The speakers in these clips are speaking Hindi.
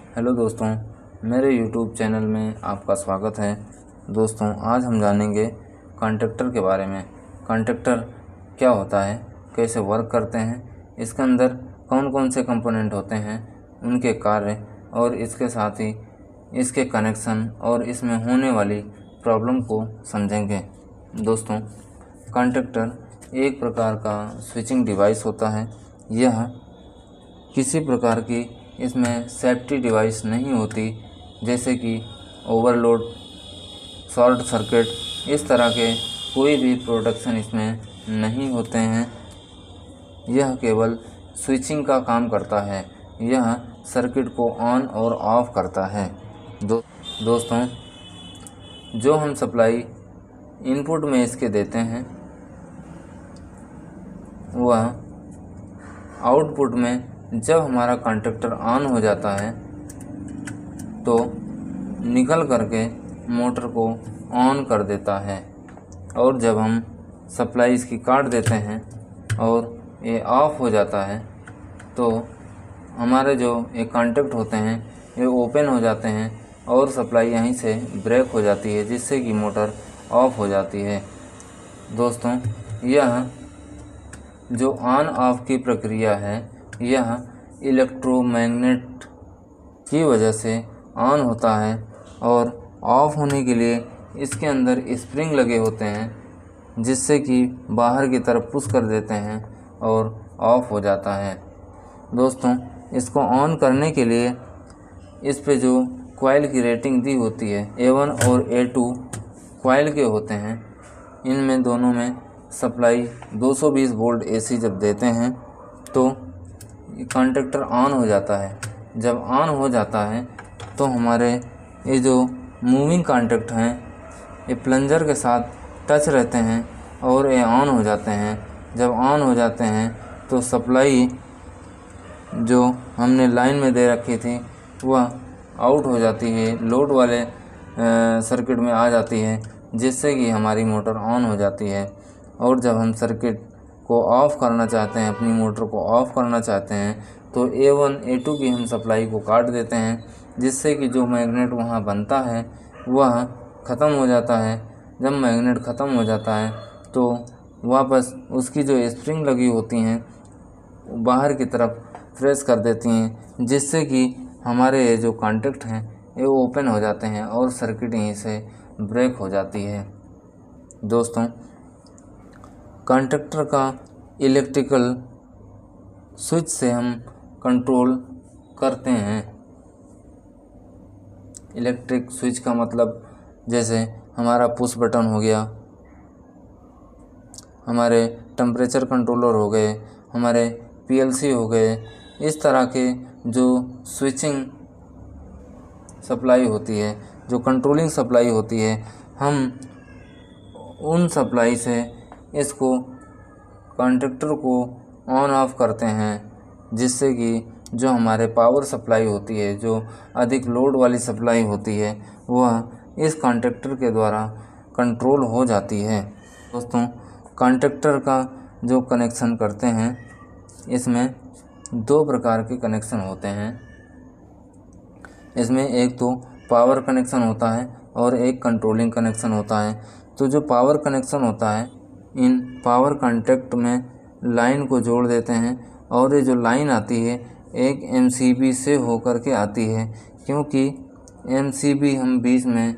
हेलो दोस्तों, मेरे YouTube चैनल में आपका स्वागत है। दोस्तों, आज हम जानेंगे कॉन्टैक्टर के बारे में। कॉन्टैक्टर क्या होता है, कैसे वर्क करते हैं, इसके अंदर कौन कौन से कंपोनेंट होते हैं, उनके कार्य और इसके साथ ही इसके कनेक्शन और इसमें होने वाली प्रॉब्लम को समझेंगे। दोस्तों, कॉन्टैक्टर एक प्रकार का स्विचिंग डिवाइस होता है। यह किसी प्रकार की इसमें सेफ्टी डिवाइस नहीं होती, जैसे कि ओवरलोड, शॉर्ट सर्किट, इस तरह के कोई भी प्रोटेक्शन इसमें नहीं होते हैं। यह केवल स्विचिंग का काम करता है। यह सर्किट को ऑन और ऑफ करता है। दोस्तों, जो हम सप्लाई इनपुट में इसके देते हैं, वह आउटपुट में जब हमारा कॉन्टैक्टर ऑन हो जाता है तो निकल करके मोटर को ऑन कर देता है, और जब हम सप्लाई इसकी काट देते हैं और ये ऑफ हो जाता है तो हमारे जो ये कॉन्टैक्ट होते हैं ये ओपन हो जाते हैं और सप्लाई यहीं से ब्रेक हो जाती है, जिससे कि मोटर ऑफ हो जाती है। दोस्तों, यह जो ऑन ऑफ की प्रक्रिया है, यह इलेक्ट्रोमैग्नेट की वजह से ऑन होता है, और ऑफ होने के लिए इसके अंदर स्प्रिंग लगे होते हैं, जिससे कि बाहर की तरफ पुश कर देते हैं और ऑफ हो जाता है। दोस्तों, इसको ऑन करने के लिए इस पे जो कॉइल की रेटिंग दी होती है, A1 और A2 कॉइल के होते हैं। इनमें दोनों में सप्लाई 220 वोल्ट AC जब देते हैं तो कॉन्टैक्टर ऑन हो जाता है। जब ऑन हो जाता है तो हमारे ये जो मूविंग कॉन्टैक्ट हैं, ये प्लंजर के साथ टच रहते हैं और ये ऑन हो जाते हैं। जब ऑन हो जाते हैं तो सप्लाई जो हमने लाइन में दे रखी थी वह आउट हो जाती है, लोड वाले सर्किट में आ जाती है, जिससे कि हमारी मोटर ऑन हो जाती है। और जब हम सर्किट को ऑफ़ करना चाहते हैं, अपनी मोटर को ऑफ़ करना चाहते हैं, तो A1 A2 की हम सप्लाई को काट देते हैं, जिससे कि जो मैग्नेट वहाँ बनता है वह ख़त्म हो जाता है। जब मैग्नेट ख़त्म हो जाता है तो वापस उसकी जो स्प्रिंग लगी होती हैं बाहर की तरफ प्रेस कर देती हैं, जिससे कि हमारे ये जो कॉन्टैक्ट हैं ये ओपन हो जाते हैं और सर्किट यहीं से ब्रेक हो जाती है। दोस्तों, कॉन्टैक्टर का इलेक्ट्रिकल स्विच से हम कंट्रोल करते हैं। इलेक्ट्रिक स्विच का मतलब जैसे हमारा पुश बटन हो गया, हमारे टेम्परेचर कंट्रोलर हो गए, हमारे PLC हो गए, इस तरह के जो स्विचिंग सप्लाई होती है, जो कंट्रोलिंग सप्लाई होती है, हम उन सप्लाई से इसको कॉन्टैक्टर को ऑन ऑफ करते हैं, जिससे कि जो हमारे पावर सप्लाई होती है, जो अधिक लोड वाली सप्लाई होती है, वह इस कॉन्टैक्टर के द्वारा कंट्रोल हो जाती है। दोस्तों, कॉन्टैक्टर का जो कनेक्शन करते हैं, इसमें दो प्रकार के कनेक्शन होते हैं। इसमें एक तो पावर कनेक्शन होता है और एक कंट्रोलिंग कनेक्शन होता है। तो जो पावर कनेक्शन होता है, इन पावर कॉन्टैक्ट में लाइन को जोड़ देते हैं, और ये जो लाइन आती है एक MCB से होकर के आती है, क्योंकि MCB हम बीच में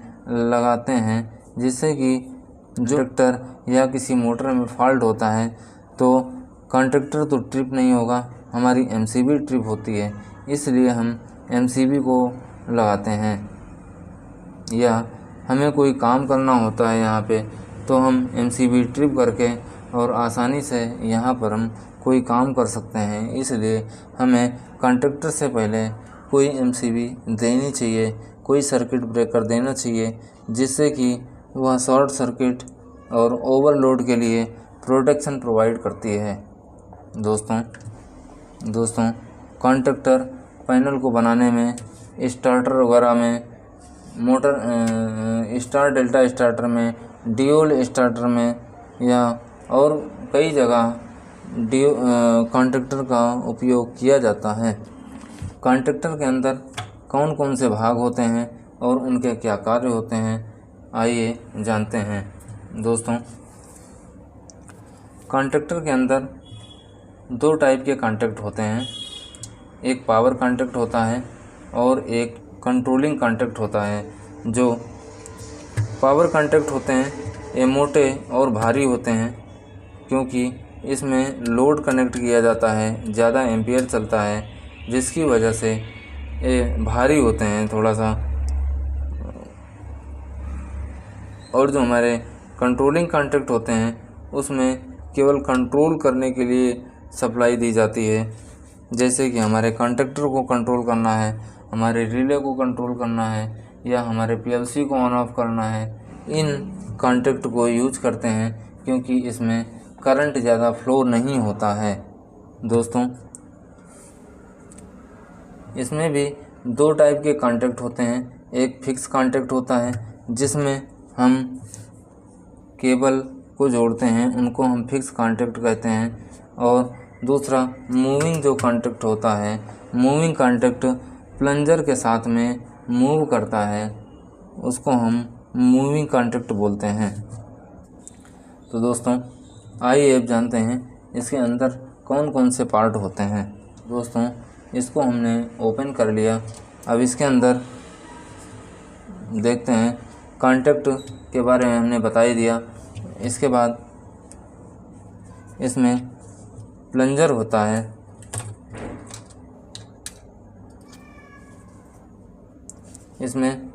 लगाते हैं, जिससे कि जो कॉन्टैक्टर या किसी मोटर में फॉल्ट होता है तो कॉन्टैक्टर तो ट्रिप नहीं होगा, हमारी MCB ट्रिप होती है, इसलिए हम MCB को लगाते हैं। या हमें कोई काम करना होता है यहाँ पे, तो हम MCB ट्रिप करके और आसानी से यहाँ पर हम कोई काम कर सकते हैं। इसलिए हमें कॉन्टैक्टर से पहले कोई MCB देनी चाहिए, कोई सर्किट ब्रेकर देना चाहिए, जिससे कि वह शॉर्ट सर्किट और ओवरलोड के लिए प्रोटेक्शन प्रोवाइड करती है। दोस्तों, कॉन्टैक्टर पैनल को बनाने में, स्टार्टर वगैरह में, मोटर स्टार डेल्टा स्टार्टर में, ड्यूल स्टार्टर में, या और कई जगह कॉन्टैक्टर का उपयोग किया जाता है। कॉन्टैक्टर के अंदर कौन कौन से भाग होते हैं और उनके क्या कार्य होते हैं, आइए जानते हैं। दोस्तों, कॉन्टैक्टर के अंदर दो टाइप के कॉन्टैक्ट होते हैं। एक पावर कॉन्टैक्ट होता है और एक कंट्रोलिंग कॉन्टैक्ट होता है। जो पावर कॉन्टैक्ट होते हैं ये मोटे और भारी होते हैं, क्योंकि इसमें लोड कनेक्ट किया जाता है, ज़्यादा एम्पियर चलता है, जिसकी वजह से ये भारी होते हैं थोड़ा सा। और जो हमारे कंट्रोलिंग कॉन्टैक्ट होते हैं उसमें केवल कंट्रोल करने के लिए सप्लाई दी जाती है। जैसे कि हमारे कॉन्टैक्टर को कंट्रोल करना है, हमारे रिले को कंट्रोल करना है, या हमारे पीएलसी को ऑन ऑफ करना है, इन कॉन्टैक्ट को यूज करते हैं, क्योंकि इसमें करंट ज़्यादा फ्लो नहीं होता है। दोस्तों, इसमें भी दो टाइप के कॉन्टैक्ट होते हैं। एक फिक्स कॉन्टैक्ट होता है जिसमें हम केबल को जोड़ते हैं, उनको हम फिक्स कॉन्टैक्ट कहते हैं। और दूसरा मूविंग जो कॉन्टैक्ट होता है, मूविंग कॉन्टैक्ट प्लंजर के साथ में मूव करता है, उसको हम मूविंग कॉन्टैक्ट बोलते हैं। तो दोस्तों, आइए अब जानते हैं इसके अंदर कौन कौन से पार्ट होते हैं। दोस्तों, इसको हमने ओपन कर लिया। अब इसके अंदर देखते हैं। कॉन्टैक्ट के बारे में हमने बता ही दिया। इसके बाद इसमें प्लंजर होता है, इसमें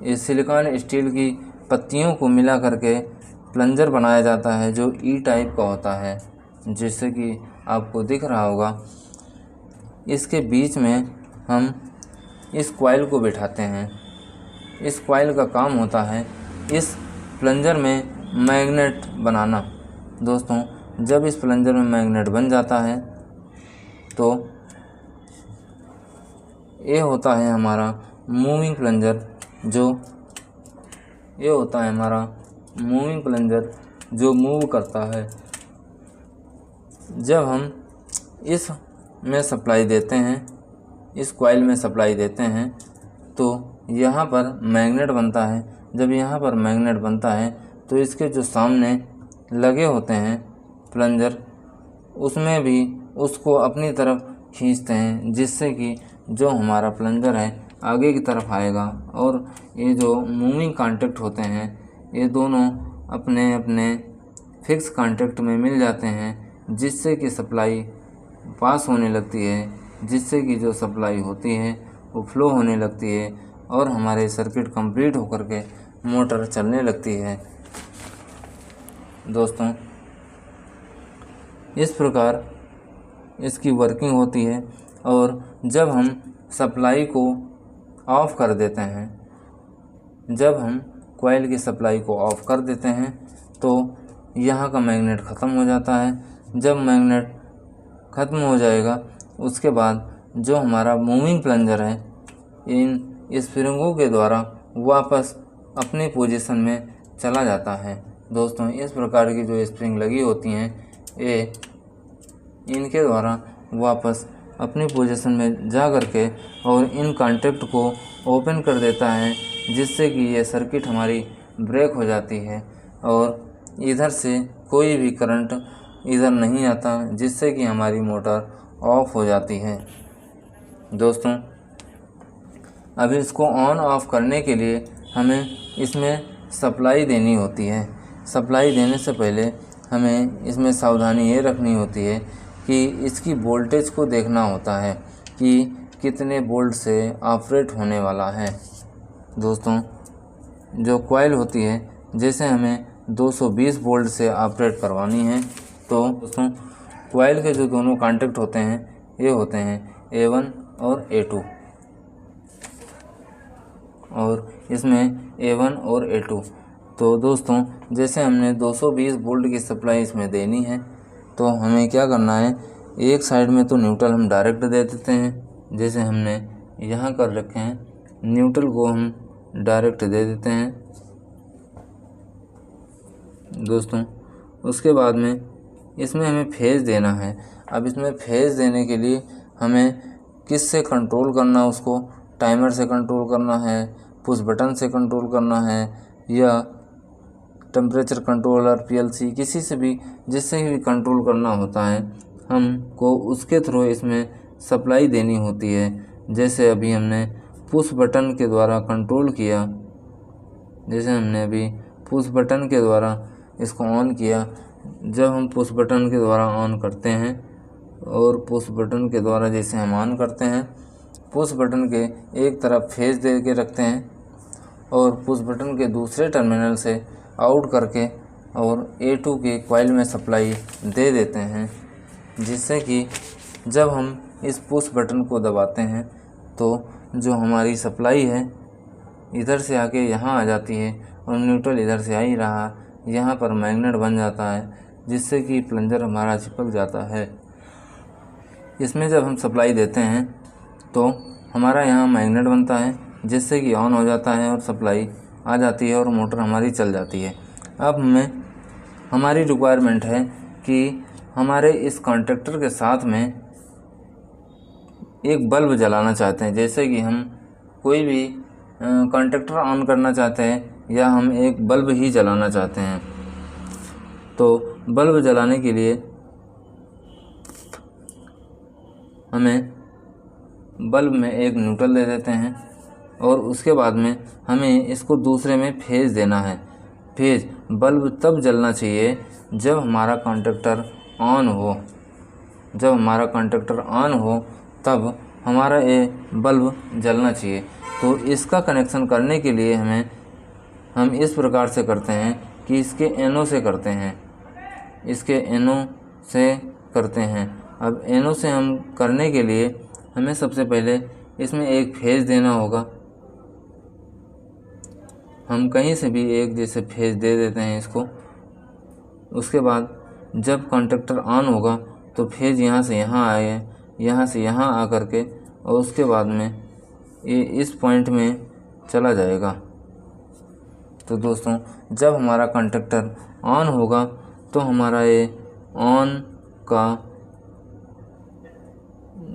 इस सिलिकॉन स्टील की पत्तियों को मिला करके प्लंजर बनाया जाता है, जो ई टाइप का होता है, जैसे कि आपको दिख रहा होगा। इसके बीच में हम इस कॉइल को बिठाते हैं। इस कॉइल का काम होता है इस प्लंजर में मैग्नेट बनाना। दोस्तों, जब इस प्लंजर में मैग्नेट बन जाता है तो ये होता है हमारा मूविंग प्लंजर। ये होता है हमारा मूविंग प्लंजर जो मूव करता है। जब हम इस में सप्लाई देते हैं, इस कॉइल में सप्लाई देते हैं, तो यहाँ पर मैग्नेट बनता है। जब यहाँ पर मैग्नेट बनता है तो इसके जो सामने लगे होते हैं प्लंजर, उसमें भी उसको अपनी तरफ खींचते हैं, जिससे कि जो हमारा प्लंजर है आगे की तरफ आएगा। और ये जो मूविंग कॉन्टैक्ट होते हैं ये दोनों अपने अपने फिक्स कॉन्टैक्ट में मिल जाते हैं, जिससे कि सप्लाई पास होने लगती है, जिससे कि जो सप्लाई होती है वो फ्लो होने लगती है और हमारे सर्किट कंप्लीट होकर के मोटर चलने लगती है। दोस्तों, इस प्रकार इसकी वर्किंग होती है। और जब हम सप्लाई को ऑफ़ कर देते हैं, जब हम कॉइल की सप्लाई को ऑफ़ कर देते हैं तो यहाँ का मैग्नेट ख़त्म हो जाता है। जब मैग्नेट ख़त्म हो जाएगा उसके बाद जो हमारा मूविंग प्लंजर है इन स्प्रिंगों के द्वारा वापस अपनी पोजीशन में चला जाता है। दोस्तों, इस प्रकार की जो स्प्रिंग लगी होती हैं ये इनके द्वारा वापस अपनी पोजीशन में जा कर के और इन कॉन्टैक्ट को ओपन कर देता है, जिससे कि ये सर्किट हमारी ब्रेक हो जाती है और इधर से कोई भी करंट इधर नहीं आता, जिससे कि हमारी मोटर ऑफ हो जाती है। दोस्तों, अब इसको ऑन ऑफ करने के लिए हमें इसमें सप्लाई देनी होती है। सप्लाई देने से पहले हमें इसमें सावधानी ये रखनी होती है कि इसकी वोल्टेज को देखना होता है कि कितने वोल्ट से ऑपरेट होने वाला है। दोस्तों, जो कॉइल होती है जैसे हमें 220 वोल्ट से ऑपरेट करवानी है, तो दोस्तों कॉइल के जो दोनों कॉन्टैक्ट होते हैं ये होते हैं A1 और A2, और इसमें A1 और A2। तो दोस्तों, जैसे हमने 220 वोल्ट की सप्लाई इसमें देनी है तो हमें क्या करना है, एक साइड में तो न्यूट्रल हम डायरेक्ट दे देते हैं, जैसे हमने यहाँ कर रखे हैं, न्यूट्रल को हम डायरेक्ट दे देते हैं। दोस्तों, उसके बाद में इसमें हमें फेज देना है। अब इसमें फेज देने के लिए हमें किस से कंट्रोल करना, उसको टाइमर से कंट्रोल करना है, पुश बटन से कंट्रोल करना है, या टेम्परेचर कंट्रोलर पीएलसी किसी से भी जिससे भी कंट्रोल करना होता है हमको उसके थ्रू इसमें सप्लाई देनी होती है। जैसे अभी हमने पुश बटन के द्वारा कंट्रोल किया, जैसे हमने अभी पुश बटन के द्वारा इसको ऑन किया। जब हम पुश बटन के द्वारा ऑन करते हैं और पुश बटन के द्वारा जैसे हम ऑन करते हैं, पुश बटन के एक तरफ फेस दे के रखते हैं और पुश बटन के दूसरे टर्मिनल से आउट करके और A2 के कॉइल में सप्लाई दे देते हैं, जिससे कि जब हम इस पुश बटन को दबाते हैं तो जो हमारी सप्लाई है इधर से आके यहाँ आ जाती है और न्यूट्रल इधर से आ ही रहा, यहाँ पर मैग्नेट बन जाता है, जिससे कि प्लंजर हमारा चिपक जाता है। इसमें जब हम सप्लाई देते हैं तो हमारा यहाँ मैग्नेट बनता है, जिससे कि ऑन हो जाता है और सप्लाई आ जाती है और मोटर हमारी चल जाती है। अब हमारी रिक्वायरमेंट है कि हमारे इस कॉन्टैक्टर के साथ में एक बल्ब जलाना चाहते हैं। जैसे कि हम कोई भी कॉन्टैक्टर ऑन करना चाहते हैं या हम एक बल्ब ही जलाना चाहते हैं, तो बल्ब जलाने के लिए हमें बल्ब में एक न्यूट्रल दे देते हैं और उसके बाद में हमें इसको दूसरे में फेज देना है। फेज बल्ब तब जलना चाहिए जब हमारा कॉन्टैक्टर ऑन हो। जब हमारा कॉन्टैक्टर ऑन हो तब हमारा ये बल्ब जलना चाहिए। तो इसका कनेक्शन करने के लिए हम इस प्रकार से करते हैं कि इसके एनो से करते हैं, इसके एनो से करते हैं। अब एनो से हम करने के लिए हमें सबसे पहले इसमें एक फेज देना होगा। हम कहीं से भी एक जैसे फेज दे देते हैं इसको। उसके बाद जब कॉन्टैक्टर ऑन होगा तो फेज यहाँ से यहाँ आए, यहाँ से यहाँ आ कर के और उसके बाद में ये इस पॉइंट में चला जाएगा। तो दोस्तों जब हमारा कॉन्टैक्टर ऑन होगा तो हमारा ये ऑन का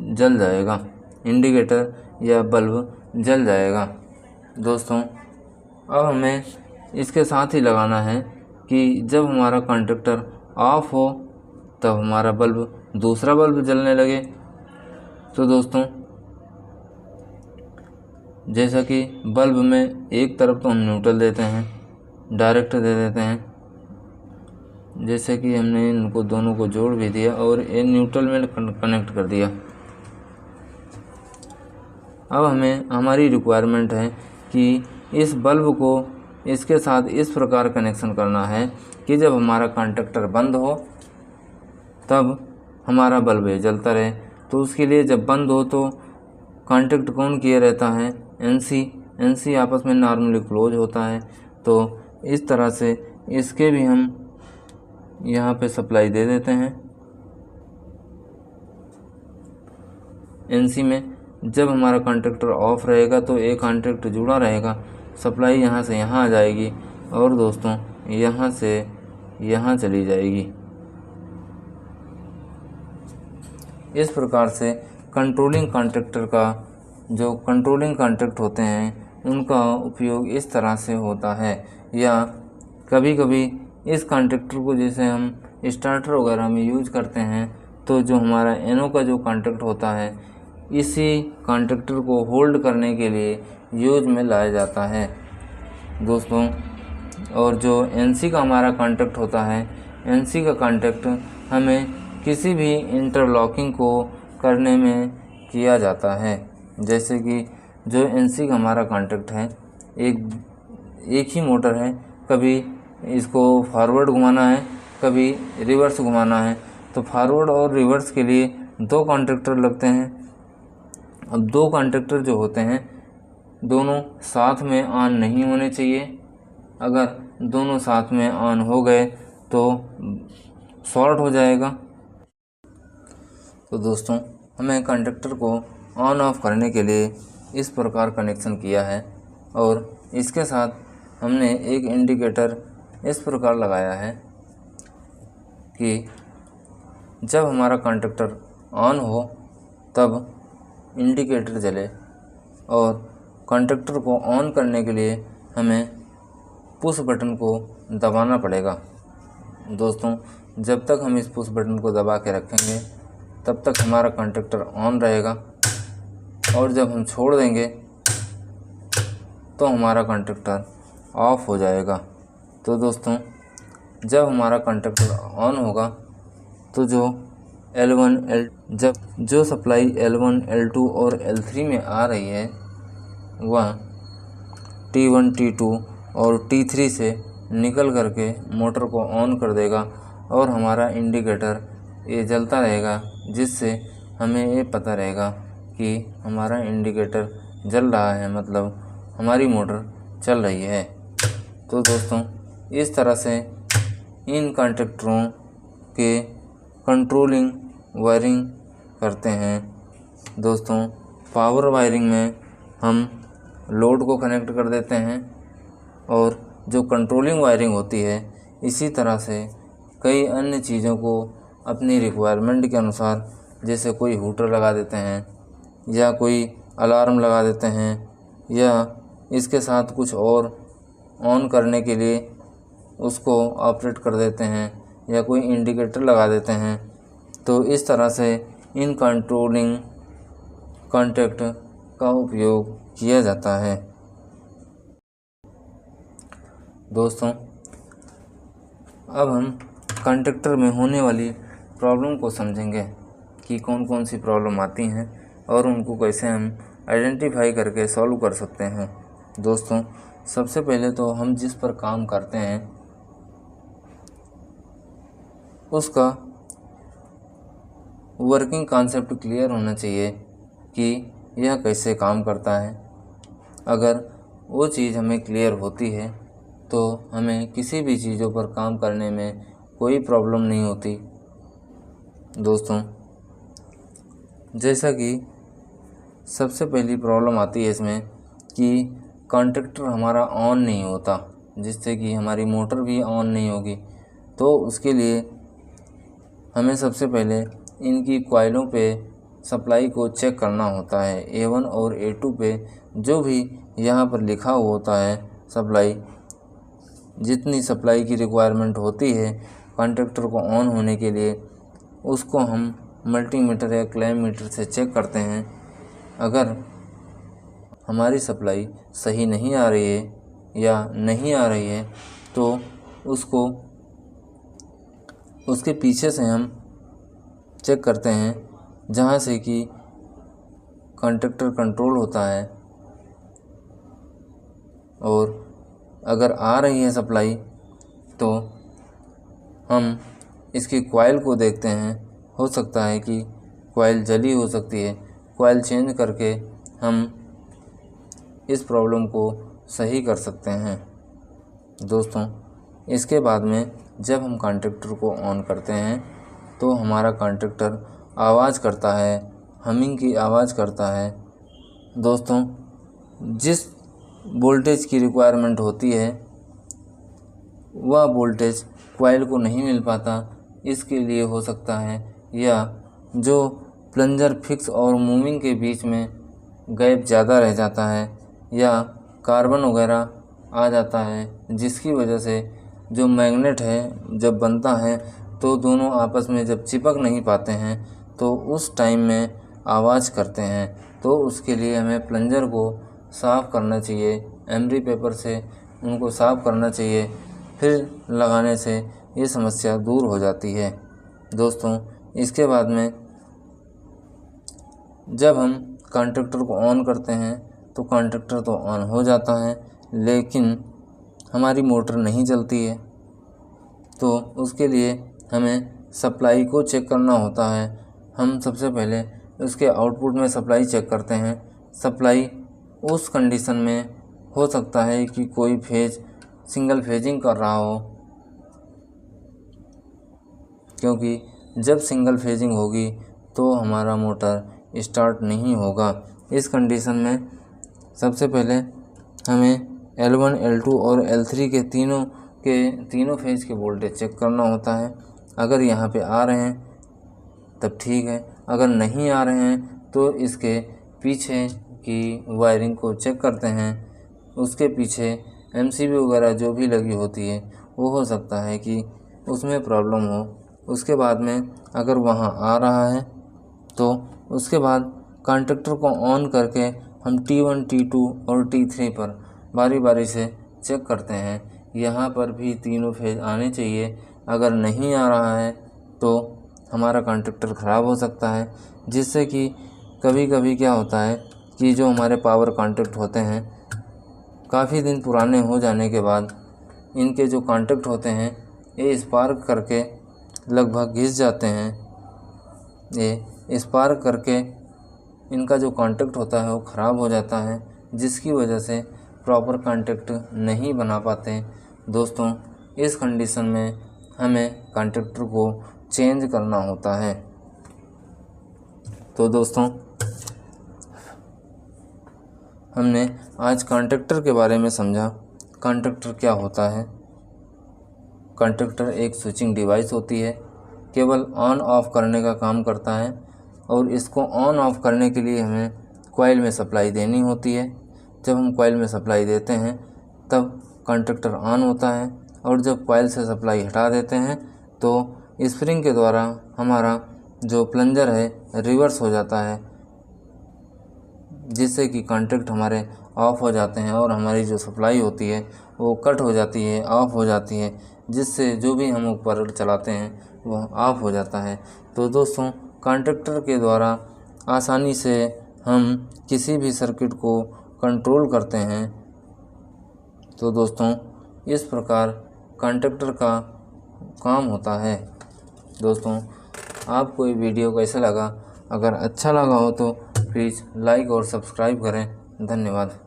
जल जाएगा, इंडिकेटर या बल्ब जल जाएगा। दोस्तों अब हमें इसके साथ ही लगाना है कि जब हमारा कॉन्टैक्टर ऑफ हो तब हमारा बल्ब दूसरा बल्ब जलने लगे। तो दोस्तों जैसा कि बल्ब में एक तरफ तो हम न्यूट्रल देते हैं, डायरेक्ट दे देते हैं, जैसे कि हमने इनको दोनों को जोड़ भी दिया और ये न्यूट्रल में कनेक्ट कर दिया। अब हमारी रिक्वायरमेंट है कि इस बल्ब को इसके साथ इस प्रकार कनेक्शन करना है कि जब हमारा कॉन्टैक्टर बंद हो तब हमारा बल्ब जलता रहे। तो उसके लिए जब बंद हो तो कॉन्टैक्ट कौन किया रहता है, एनसी आपस में नॉर्मली क्लोज होता है। तो इस तरह से इसके भी हम यहाँ पे सप्लाई दे देते हैं। एनसी में जब हमारा कॉन्टैक्टर ऑफ रहेगा तो एक कॉन्टैक्ट जुड़ा रहेगा, सप्लाई यहाँ से यहाँ आ जाएगी और दोस्तों यहाँ से यहाँ चली जाएगी। इस प्रकार से कंट्रोलिंग कॉन्टैक्टर का जो कंट्रोलिंग कॉन्टैक्ट होते हैं उनका उपयोग इस तरह से होता है। या कभी कभी इस कॉन्टैक्टर को जैसे हम स्टार्टर वगैरह में यूज करते हैं तो जो हमारा एनो का जो कॉन्टैक्ट होता है इसी कॉन्टैक्टर को होल्ड करने के लिए यूज में लाया जाता है दोस्तों। और जो एनसी का हमारा कॉन्टैक्ट होता है, एनसी का कॉन्टैक्ट हमें किसी भी इंटरलॉकिंग को करने में किया जाता है। जैसे कि जो एनसी का हमारा कॉन्टैक्ट है एक ही मोटर है, कभी इसको फॉरवर्ड घुमाना है कभी रिवर्स घुमाना है, तो फॉरवर्ड और रिवर्स के लिए दो कॉन्टैक्टर लगते हैं। अब दो कॉन्टैक्टर जो होते हैं दोनों साथ में ऑन नहीं होने चाहिए। अगर दोनों साथ में ऑन हो गए तो शॉर्ट हो जाएगा। तो दोस्तों हमें कॉन्टैक्टर को ऑन ऑफ करने के लिए इस प्रकार कनेक्शन किया है और इसके साथ हमने एक इंडिकेटर इस प्रकार लगाया है कि जब हमारा कॉन्टैक्टर ऑन हो तब इंडिकेटर जले। और कॉन्टैक्टर को ऑन करने के लिए हमें पुश बटन को दबाना पड़ेगा। दोस्तों, जब तक हम इस पुश बटन को दबा के रखेंगे तब तक हमारा कॉन्टैक्टर ऑन रहेगा, और जब हम छोड़ देंगे तो हमारा कॉन्टैक्टर ऑफ हो जाएगा। तो दोस्तों, जब हमारा कॉन्टैक्टर ऑन होगा तो जो सप्लाई L1, L2 और L3 में आ रही है वह T1, T2 और T3 से निकल करके मोटर को ऑन कर देगा, और हमारा इंडिकेटर ये जलता रहेगा, जिससे हमें ये पता रहेगा कि हमारा इंडिकेटर जल रहा है, मतलब हमारी मोटर चल रही है। तो दोस्तों, इस तरह से इन कॉन्टैक्टरों के कंट्रोलिंग वायरिंग करते हैं। दोस्तों, पावर वायरिंग में हम लोड को कनेक्ट कर देते हैं, और जो कंट्रोलिंग वायरिंग होती है इसी तरह से कई अन्य चीज़ों को अपनी रिक्वायरमेंट के अनुसार, जैसे कोई हूटर लगा देते हैं या कोई अलार्म लगा देते हैं, या इसके साथ कुछ और ऑन करने के लिए उसको ऑपरेट कर देते हैं, या कोई इंडिकेटर लगा देते हैं। तो इस तरह से इन कंट्रोलिंग कॉन्टैक्ट का उपयोग किया जाता है। दोस्तों, अब हम कॉन्टैक्टर में होने वाली प्रॉब्लम को समझेंगे कि कौन कौन सी प्रॉब्लम आती हैं और उनको कैसे हम आइडेंटिफाई करके सॉल्व कर सकते हैं। दोस्तों, सबसे पहले तो हम जिस पर काम करते हैं उसका वर्किंग कॉन्सेप्ट क्लियर होना चाहिए कि यह कैसे काम करता है। अगर वो चीज़ हमें क्लियर होती है तो हमें किसी भी चीज़ों पर काम करने में कोई प्रॉब्लम नहीं होती। दोस्तों, जैसा कि सबसे पहली प्रॉब्लम आती है इसमें कि कॉन्टैक्टर हमारा ऑन नहीं होता, जिससे कि हमारी मोटर भी ऑन नहीं होगी। तो उसके लिए हमें सबसे पहले इनकी कॉइलों पे सप्लाई को चेक करना होता है। A1 और A2 पे जो भी यहाँ पर लिखा हुआ होता है सप्लाई, जितनी सप्लाई की रिक्वायरमेंट होती है कॉन्टैक्टर को ऑन होने के लिए, उसको हम मल्टीमीटर या क्लैम्प मीटर से चेक करते हैं। अगर हमारी सप्लाई सही नहीं आ रही है या नहीं आ रही है तो उसको उसके पीछे से हम चेक करते हैं जहाँ से कि कॉन्टैक्टर कंट्रोल होता है, और अगर आ रही है सप्लाई तो हम इसकी कॉइल को देखते हैं। हो सकता है कि कॉइल जली हो सकती है, कॉइल चेंज करके हम इस प्रॉब्लम को सही कर सकते हैं। दोस्तों, इसके बाद में जब हम कॉन्टैक्टर को ऑन करते हैं तो हमारा कॉन्टैक्टर आवाज़ करता है, हमिंग की आवाज़ करता है। दोस्तों, जिस वोल्टेज की रिक्वायरमेंट होती है वह वोल्टेज कॉइल को नहीं मिल पाता, इसके लिए हो सकता है, या जो प्लंजर फिक्स और मूविंग के बीच में गैप ज़्यादा रह जाता है, या कार्बन वगैरह आ जाता है, जिसकी वजह से जो मैग्नेट है जब बनता है तो दोनों आपस में जब चिपक नहीं पाते हैं तो उस टाइम में आवाज़ करते हैं। तो उसके लिए हमें प्लंजर को साफ़ करना चाहिए, एमरी पेपर से उनको साफ़ करना चाहिए, फिर लगाने से ये समस्या दूर हो जाती है। दोस्तों, इसके बाद में जब हम कॉन्टैक्टर को ऑन करते हैं तो कॉन्टैक्टर तो ऑन हो जाता है, लेकिन हमारी मोटर नहीं चलती है। तो उसके लिए हमें सप्लाई को चेक करना होता है। हम सबसे पहले उसके आउटपुट में सप्लाई चेक करते हैं। सप्लाई उस कंडीशन में हो सकता है कि कोई फेज सिंगल फेजिंग कर रहा हो, क्योंकि जब सिंगल फेजिंग होगी तो हमारा मोटर स्टार्ट नहीं होगा। इस कंडीशन में सबसे पहले हमें L1, L2 और L3 के तीनों फेज के वोल्टेज चेक करना होता है। अगर यहाँ पे आ रहे हैं तब ठीक है, अगर नहीं आ रहे हैं तो इसके पीछे की वायरिंग को चेक करते हैं। उसके पीछे एमसीबी वगैरह जो भी लगी होती है वो हो सकता है कि उसमें प्रॉब्लम हो। उसके बाद में अगर वहाँ आ रहा है तो उसके बाद कॉन्टैक्टर को ऑन करके हम T1, T2 और T3 पर बारी बारी से चेक करते हैं। यहाँ पर भी तीनों फेज आने चाहिए। अगर नहीं आ रहा है तो हमारा कॉन्टैक्टर ख़राब हो सकता है, जिससे कि कभी कभी क्या होता है कि जो हमारे पावर कॉन्टैक्ट होते हैं काफ़ी दिन पुराने हो जाने के बाद इनके जो कॉन्टैक्ट होते हैं ये स्पार्क करके लगभग घिस जाते हैं। ये स्पार्क करके इनका जो कॉन्टैक्ट होता है वो ख़राब हो जाता है, जिसकी वजह से प्रॉपर कॉन्टैक्ट नहीं बना पाते। दोस्तों, इस कंडीशन में हमें कॉन्टैक्टर को चेंज करना होता है। तो दोस्तों, हमने आज कॉन्टैक्टर के बारे में समझा। कॉन्टैक्टर क्या होता है? कॉन्टैक्टर एक स्विचिंग डिवाइस होती है, केवल ऑन ऑफ करने का काम करता है और इसको ऑन ऑफ करने के लिए हमें कॉइल में सप्लाई देनी होती है। जब हम कॉइल में सप्लाई देते हैं तब कॉन्टैक्टर ऑन होता है और जब कॉइल से सप्लाई हटा देते हैं तो स्प्रिंग के द्वारा हमारा जो प्लंजर है रिवर्स हो जाता है, जिससे कि कॉन्टैक्ट हमारे ऑफ हो जाते हैं और हमारी जो सप्लाई होती है वो कट हो जाती है, ऑफ हो जाती है, जिससे जो भी हम उपकरण चलाते हैं वो ऑफ हो जाता है। तो दोस्तों, कॉन्टैक्टर के द्वारा आसानी से हम किसी भी सर्किट को कंट्रोल करते हैं। तो दोस्तों, इस प्रकार कॉन्टैक्टर का काम होता है। दोस्तों, आपको ये वीडियो कैसा लगा? अगर अच्छा लगा हो तो प्लीज़ लाइक और सब्सक्राइब करें। धन्यवाद।